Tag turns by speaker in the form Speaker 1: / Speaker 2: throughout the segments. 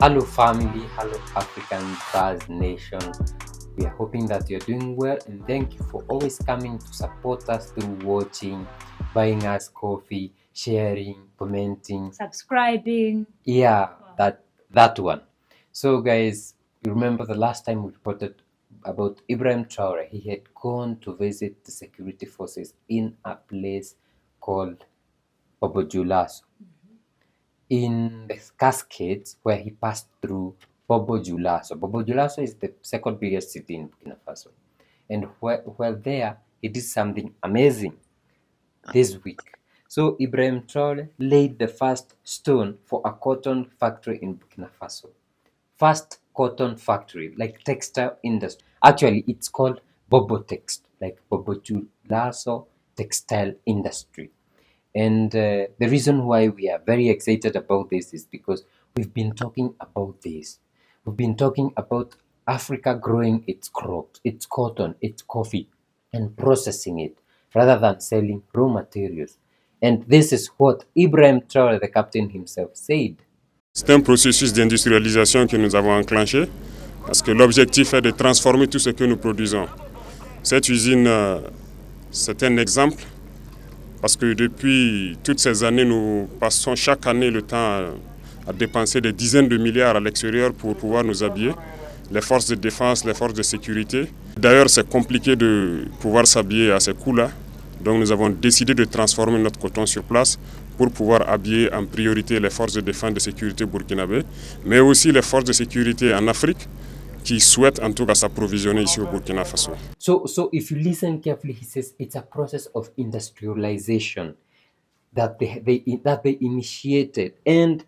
Speaker 1: Hello, family. Hello, African Buzz Nation. We are hoping that you're doing well, and thank you for always coming to support us through watching, buying us coffee, sharing, commenting,
Speaker 2: subscribing.
Speaker 1: yeah, that one. So, guys, you remember the last time we reported about Ibrahim Traore? He had gone to visit the security forces in a place called Bobojulaso, in the Cascades, where he passed through Bobo Dioulasso. Bobo Dioulasso is the second biggest city in Burkina Faso. And while there, he did something amazing this week. So Ibrahim Traore laid the first stone for a cotton factory in Burkina Faso. First cotton factory, like textile industry. Actually, it's called Bobo Text, like Bobo Dioulasso Textile Industry. And the reason why we are very excited about this is because we've been talking about this. We've been talking about Africa growing its crops, its cotton, its coffee, and processing it rather than selling raw materials. And this is what Ibrahim Traore, the captain himself, said.
Speaker 3: C'est un processus d'industrialisation que nous avons enclenché parce que l'objectif est de transformer tout ce que nous produisons. Cette usine, c'est un exemple parce que depuis toutes ces années, nous passons chaque année le temps à dépenser des dizaines de milliards à l'extérieur pour pouvoir nous habiller, les forces de défense, les forces de sécurité. D'ailleurs, c'est compliqué de pouvoir s'habiller à ces coûts-là. Donc nous avons décidé de transformer notre coton sur place pour pouvoir habiller en priorité les forces de défense et de sécurité burkinabées, mais aussi les forces de sécurité en Afrique qui souhaitent en tout cas s'approvisionner ici au Burkina Faso.
Speaker 1: So if you listen carefully, he says it's a process of industrialization that they initiated, and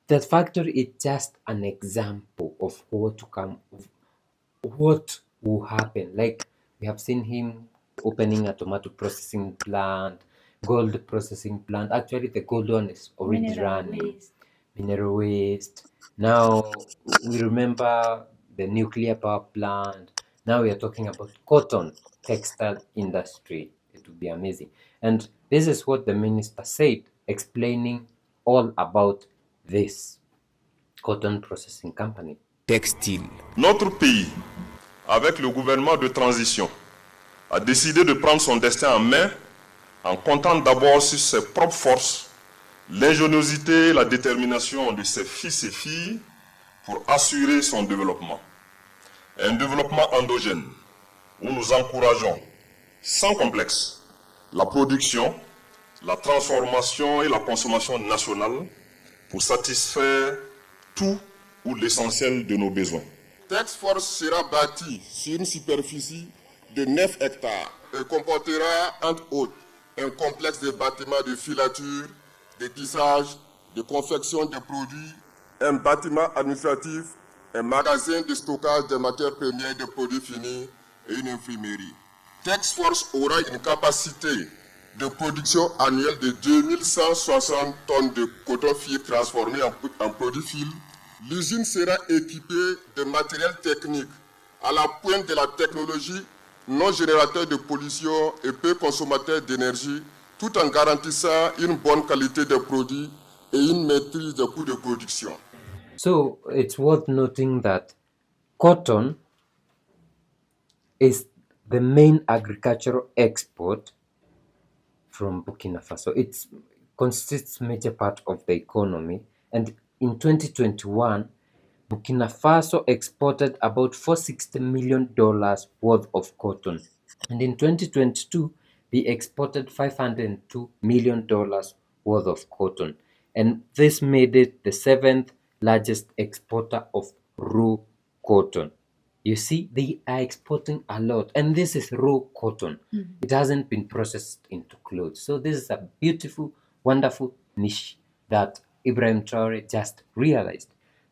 Speaker 1: that factory is just an example of what to come, of what will happen. Like we have seen him opening a tomato processing plant, gold processing plant. Actually, the gold one is already
Speaker 2: Mineral
Speaker 1: running.
Speaker 2: waste.
Speaker 1: Mineral waste. Now we remember the nuclear power plant. Now we are talking about cotton textile industry. It would be amazing. And this is what the minister said, explaining all about this cotton processing company.
Speaker 4: Textile.
Speaker 5: Notre pays, avec le gouvernement de transition, a décidé de prendre son destin en main en comptant d'abord sur ses propres forces, l'ingéniosité et la détermination de ses fils et filles pour assurer son développement. Un développement endogène où nous encourageons sans complexe la production, la transformation et la consommation nationale pour satisfaire tout ou l'essentiel de nos besoins. Textile sera bâti sur une superficie de 9 hectares et comportera entre autres un complexe de bâtiments de filature, de tissage, de confection de produits, un bâtiment administratif, un magasin de stockage de matières premières et de produits finis et une imprimerie. Texforce aura une capacité de production annuelle de 2160 tonnes de coton-fil transformé en produits fil. L'usine sera équipée de matériel technique à la pointe de la technologie, non générateur de pollution et peu consommateur d'énergie, tout en garantissant une bonne qualité de produits et une maîtrise des coûts de production.
Speaker 1: So it's worth noting that cotton is the main agricultural export from Burkina Faso. It constitutes major part of the economy, and in 2021, Burkina Faso exported about $460 million worth of cotton, and in 2022, they exported $502 million worth of cotton, and this made it the seventh largest exporter of raw cotton. You see, they are exporting a lot, and this is raw cotton. It hasn't been processed into clothes. So this is a beautiful, wonderful niche that Ibrahim Traore just realized.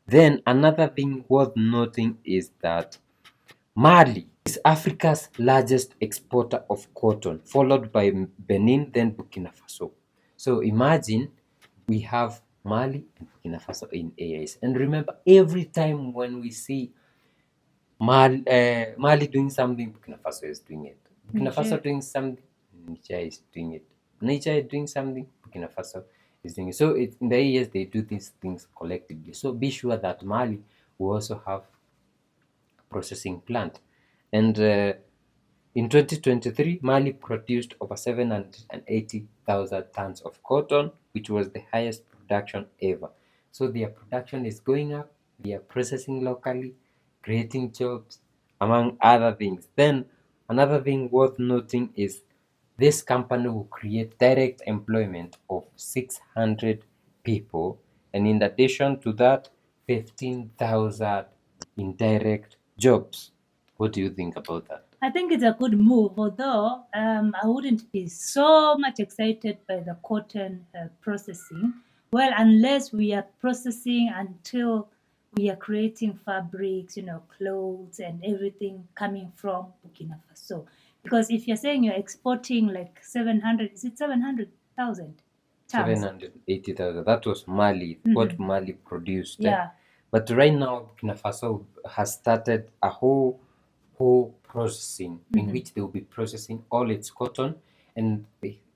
Speaker 1: Then another thing worth noting is that Mali is Africa's largest exporter of cotton, followed by Benin, then Burkina Faso. So imagine we have Mali and Burkina Faso in AIS. And remember, every time when we see Mali doing something, Burkina Faso is doing it. Burkina Faso doing something, Niger is doing it. Niger is doing something, Burkina Faso these things. So in the years they do these things collectively. So be sure that Mali will also have processing plant. And in 2023, Mali produced over 780,000 tons of cotton, which was the highest production ever. So their production is going up, they are processing locally, creating jobs, among other things. Then another thing worth noting is this company will create direct employment of 600 people, and in addition to that, 15,000 indirect jobs. What do you think about that?
Speaker 2: I think it's a good move, although I wouldn't be so much excited by the cotton processing. Well, unless we are processing until we are creating fabrics, clothes and everything coming from Burkina Faso. Because if you're saying you're exporting like 700, is it 700,000 tons?
Speaker 1: 780,000. That was Mali, what Mali produced.
Speaker 2: Yeah.
Speaker 1: But right now, Burkina Faso has started a whole processing in which they will be processing all its cotton. And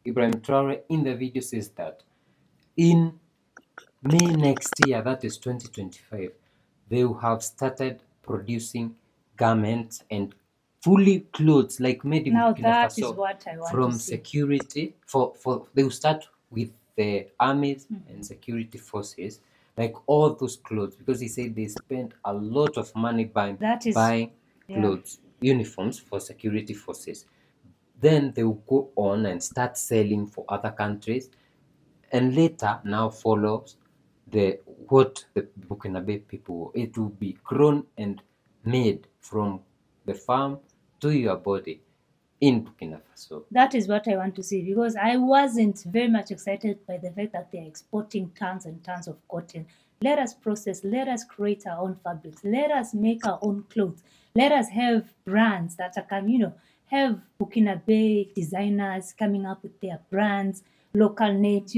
Speaker 1: Ibrahim Traore in the video says that in May next year, that is 2025, they will have started producing garments and fully clothes like made in
Speaker 2: Now
Speaker 1: Burkina
Speaker 2: that is
Speaker 1: Faso
Speaker 2: what I want
Speaker 1: from
Speaker 2: to see.
Speaker 1: security for they will start with the armies and security forces, like all those clothes, because he said they spent a lot of money buying clothes, uniforms for security forces. Then they will go on and start selling for other countries, and later now follows what the Burkinabe people, it will be grown and made from the farm to your body in Burkina Faso.
Speaker 2: That is what I want to see, because I wasn't very much excited by the fact that they're exporting tons and tons of cotton. Let us process, let us create our own fabrics, let us make our own clothes, let us have brands that can, have Burkinabe designers coming up with their brands, local names,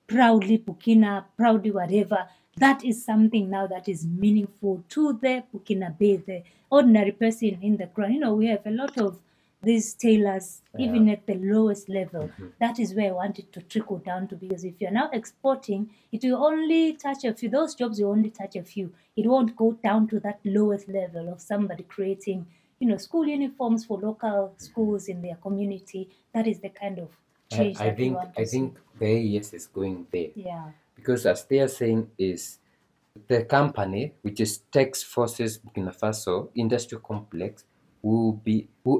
Speaker 2: proudly Burkina, proudly whatever. That is something now that is meaningful to the Burkinabe, the ordinary person in the ground. We have a lot of these tailors, even at the lowest level. That is where I want it to trickle down to, because if you're now exporting, it will only touch a few. Those jobs will only touch a few. It won't go down to that lowest level of somebody creating, school uniforms for local schools in their community. That is the kind of change
Speaker 1: I
Speaker 2: that we
Speaker 1: think
Speaker 2: want to see.
Speaker 1: the AES is going there.
Speaker 2: Yeah.
Speaker 1: Because as they are saying is the company, which is Tax Forces Burkina Faso Industrial Complex, will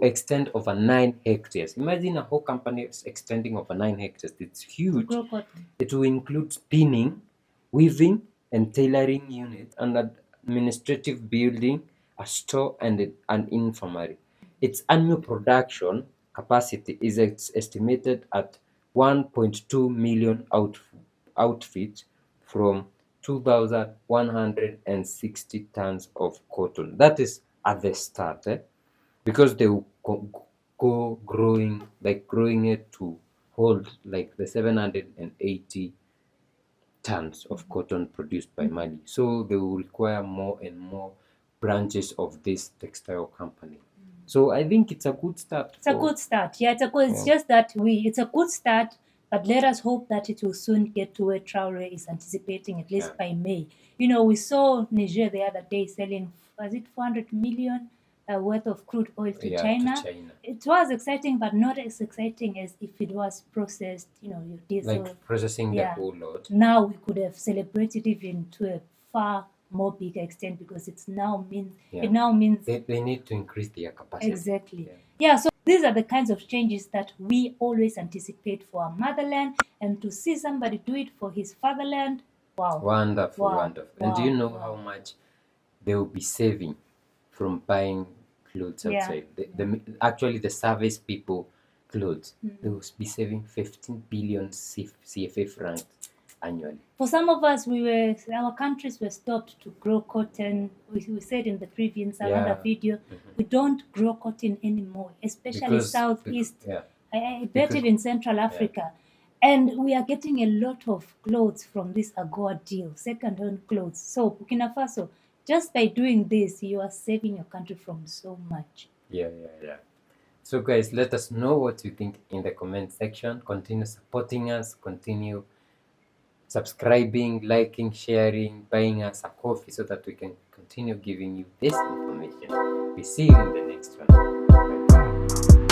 Speaker 1: extend over 9 hectares. Imagine a whole company is extending over 9 hectares. It's huge.
Speaker 2: Grow cotton.
Speaker 1: It will include spinning, weaving, and tailoring unit, an administrative building, a store, and an infirmary. Its annual production capacity is estimated at 1.2 million outfits from 2,160 tons of cotton. That is at the start, because they will go growing it to hold like the 780 tons of cotton produced by Mali. So they will require more and more branches of this textile company. So I think it's a good start.
Speaker 2: It's a good start. Yeah, it's just that it's a good start, but let us hope that it will soon get to where Traore is anticipating, at least by May. We saw Niger the other day selling, was it 400 million worth of crude oil to China? It was exciting, but not as exciting as if it was processed, your diesel.
Speaker 1: Like processing the whole lot.
Speaker 2: Now we could have celebrated even to a far more bigger extent, because it now means
Speaker 1: they need to increase their capacity.
Speaker 2: Exactly. So these are the kinds of changes that we always anticipate for our motherland, and to see somebody do it for his fatherland, wow.
Speaker 1: Wonderful. And do you know how much they will be saving from buying clothes outside? Actually, the service people clothes, they will be saving 15 billion CFA francs annually.
Speaker 2: For some of us, our countries were stopped to grow cotton. We said in the previous another video, we don't grow cotton anymore, especially southeast. I bet even Central Africa. And we are getting a lot of clothes from this AGOA deal, second-hand clothes. So Burkina Faso, just by doing this, you are saving your country from so much.
Speaker 1: Yeah. So guys, let us know what you think in the comment section. Continue supporting us. Continue subscribing, liking, sharing, buying us a coffee so that we can continue giving you this information. We see you in the next one. Bye-bye.